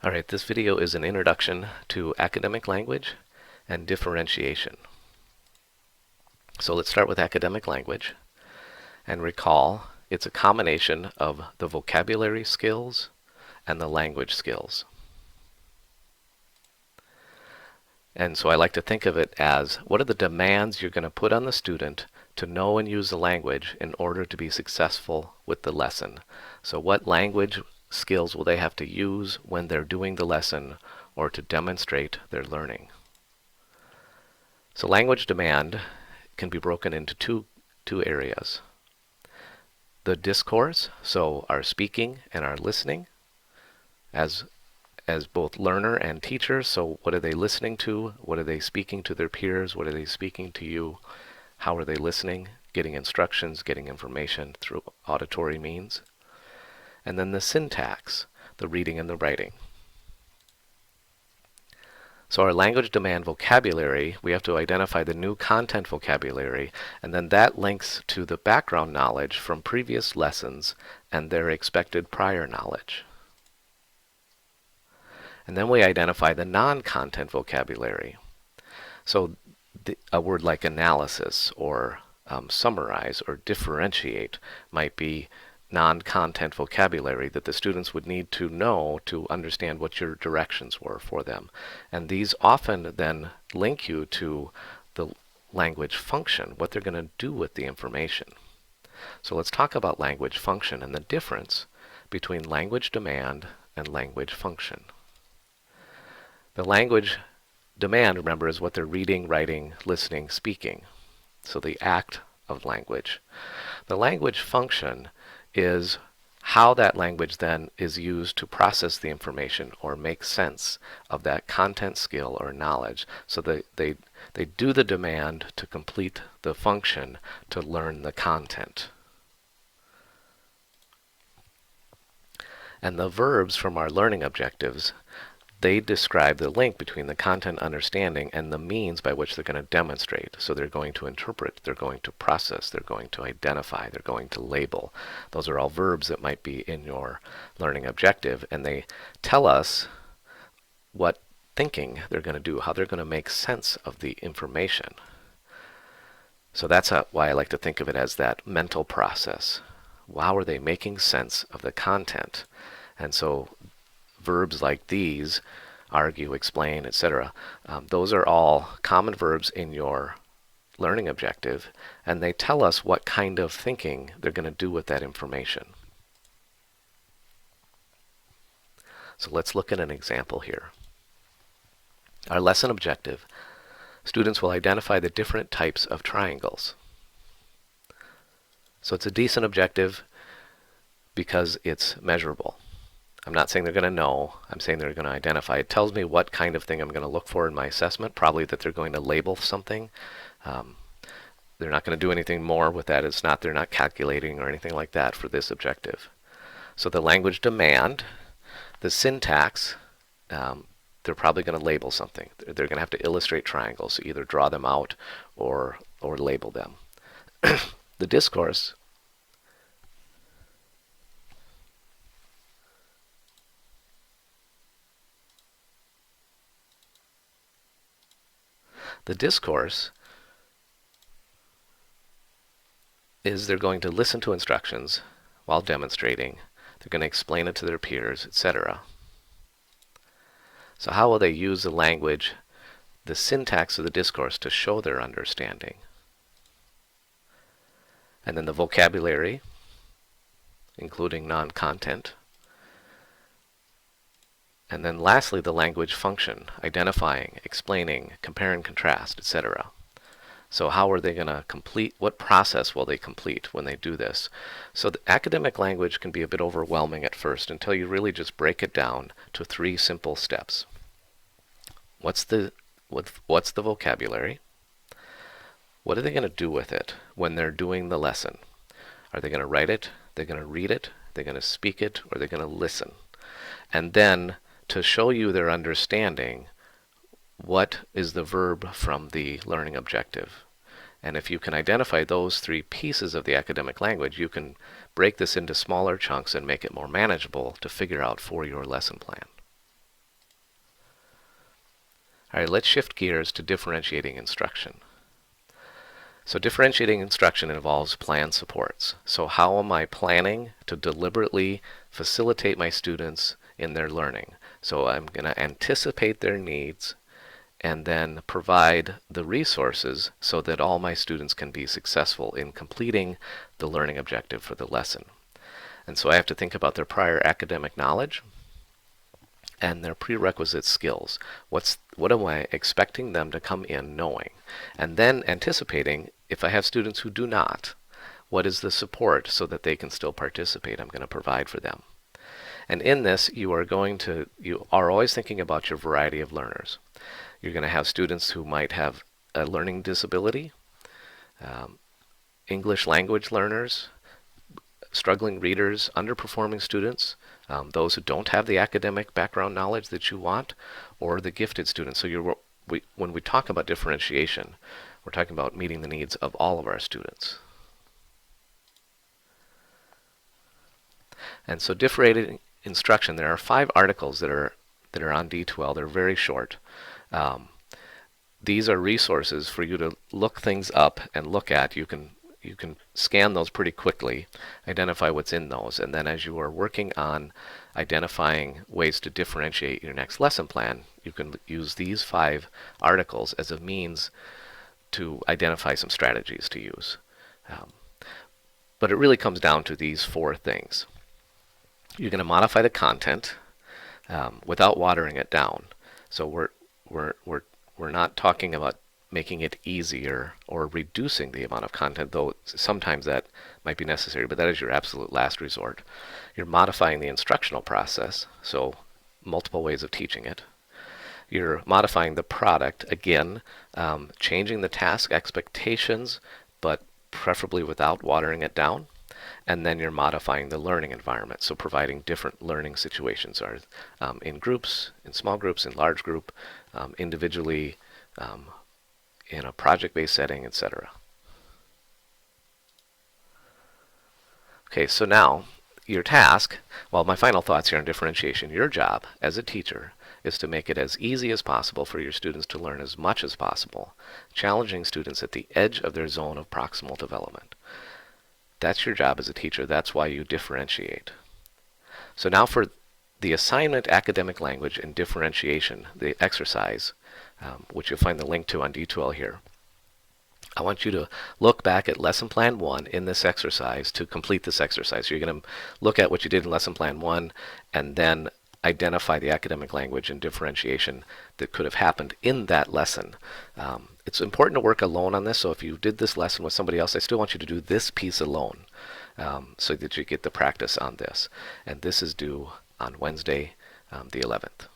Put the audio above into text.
Alright, this video is an introduction to academic language and differentiation. So let's start with academic language and recall it's a combination of the vocabulary skills and the language skills. And so I like to think of it as what are the demands you're going to put on the student to know and use the language in order to be successful with the lesson. So what language skills will they have to use when they're doing the lesson or to demonstrate their learning? So language demand can be broken into two areas. The discourse, so our speaking and our listening, as both learner and teacher. So what are they listening to? What are they speaking to their peers? What are they speaking to you? How are they listening? Getting instructions, getting information through auditory means. And then the syntax, the reading and the writing. So our language demand vocabulary, we have to identify the new content vocabulary, and then that links to the background knowledge from previous lessons and their expected prior knowledge. And then we identify the non-content vocabulary. So a word like analysis or summarize or differentiate might be non-content vocabulary that the students would need to know to understand what your directions were for them. And these often then link you to the language function, what they're going to do with the information. So let's talk about language function and the difference between language demand and language function. The language demand, remember, is what they're reading, writing, listening, speaking. So the act of language. The language function is how that language then is used to process the information or make sense of that content, skill, or knowledge. So they do the demand to complete the function to learn the content. And the verbs from our learning objectives, they describe the link between the content understanding and the means by which they're going to demonstrate. So they're going to interpret, they're going to process, they're going to identify, they're going to label. Those are all verbs that might be in your learning objective, and they tell us what thinking they're going to do, how they're going to make sense of the information. So that's why I like to think of it as that mental process. How are they making sense of the content? And so verbs like these, argue, explain, etc., those are all common verbs in your learning objective, and they tell us what kind of thinking they're going to do with that information. So let's look at an example here. Our lesson objective, students will identify the different types of triangles. So it's a decent objective because it's measurable. I'm not saying they're going to know, I'm saying they're going to identify. It tells me what kind of thing I'm going to look for in my assessment, probably that they're going to label something. They're not going to do anything more with that. They're not calculating or anything like that for this objective. So the language demand, the syntax, they're probably going to label something. They're going to have to illustrate triangles, so either draw them out or label them. The discourse, is they're going to listen to instructions while demonstrating. They're going to explain it to their peers, etc. So how will they use the language, the syntax of the discourse to show their understanding? And then the vocabulary, including non-content. And then lastly, the language function, identifying, explaining, compare and contrast, etc. So how are they going to complete, what process will they complete when they do this? So the academic language can be a bit overwhelming at first until you really just break it down to 3 simple steps. What's the vocabulary? What are they going to do with it when they're doing the lesson? Are they going to write it? They're going to read it? They're going to speak it? Or they're going to listen? And then to show you their understanding, what is the verb from the learning objective? And if you can identify those 3 pieces of the academic language, you can break this into smaller chunks and make it more manageable to figure out for your lesson plan. All right, let's shift gears to differentiating instruction. So differentiating instruction involves plan supports. So how am I planning to deliberately facilitate my students in their learning? So I'm going to anticipate their needs and then provide the resources so that all my students can be successful in completing the learning objective for the lesson. And so I have to think about their prior academic knowledge and their prerequisite skills. What am I expecting them to come in knowing? And then anticipating, if I have students who do not, what is the support so that they can still participate I'm going to provide for them? And in this, you are always thinking about your variety of learners. You're going to have students who might have a learning disability, English language learners, struggling readers, underperforming students, those who don't have the academic background knowledge that you want, or the gifted students. So when we talk about differentiation, we're talking about meeting the needs of all of our students. And so differentiating instruction, there are 5 articles that are on D2L. They're very short. These are resources for you to look things up and look at. You can scan those pretty quickly, identify what's in those, and then as you are working on identifying ways to differentiate your next lesson plan, you can use these 5 articles as a means to identify some strategies to use. But it really comes down to these 4 things. You're going to modify the content without watering it down. So we're not talking about making it easier or reducing the amount of content, though sometimes that might be necessary, but that is your absolute last resort. You're modifying the instructional process, so multiple ways of teaching it. You're modifying the product, again, changing the task expectations, but preferably without watering it down. And then you're modifying the learning environment, so providing different learning situations, or in groups, in small groups, in large group, individually, in a project-based setting, etc. Okay, so now your task, well, my final thoughts here on differentiation, your job as a teacher is to make it as easy as possible for your students to learn as much as possible, challenging students at the edge of their zone of proximal development. That's your job as a teacher. That's why you differentiate. So now for the assignment, academic language, and differentiation, the exercise, which you'll find the link to on D2L here. I want you to look back at Lesson Plan 1 in this exercise to complete this exercise. So you're going to look at what you did in Lesson Plan 1 and then identify the academic language and differentiation that could have happened in that lesson. It's important to work alone on this, so if you did this lesson with somebody else, I still want you to do this piece alone so that you get the practice on this. And this is due on Wednesday, the 11th.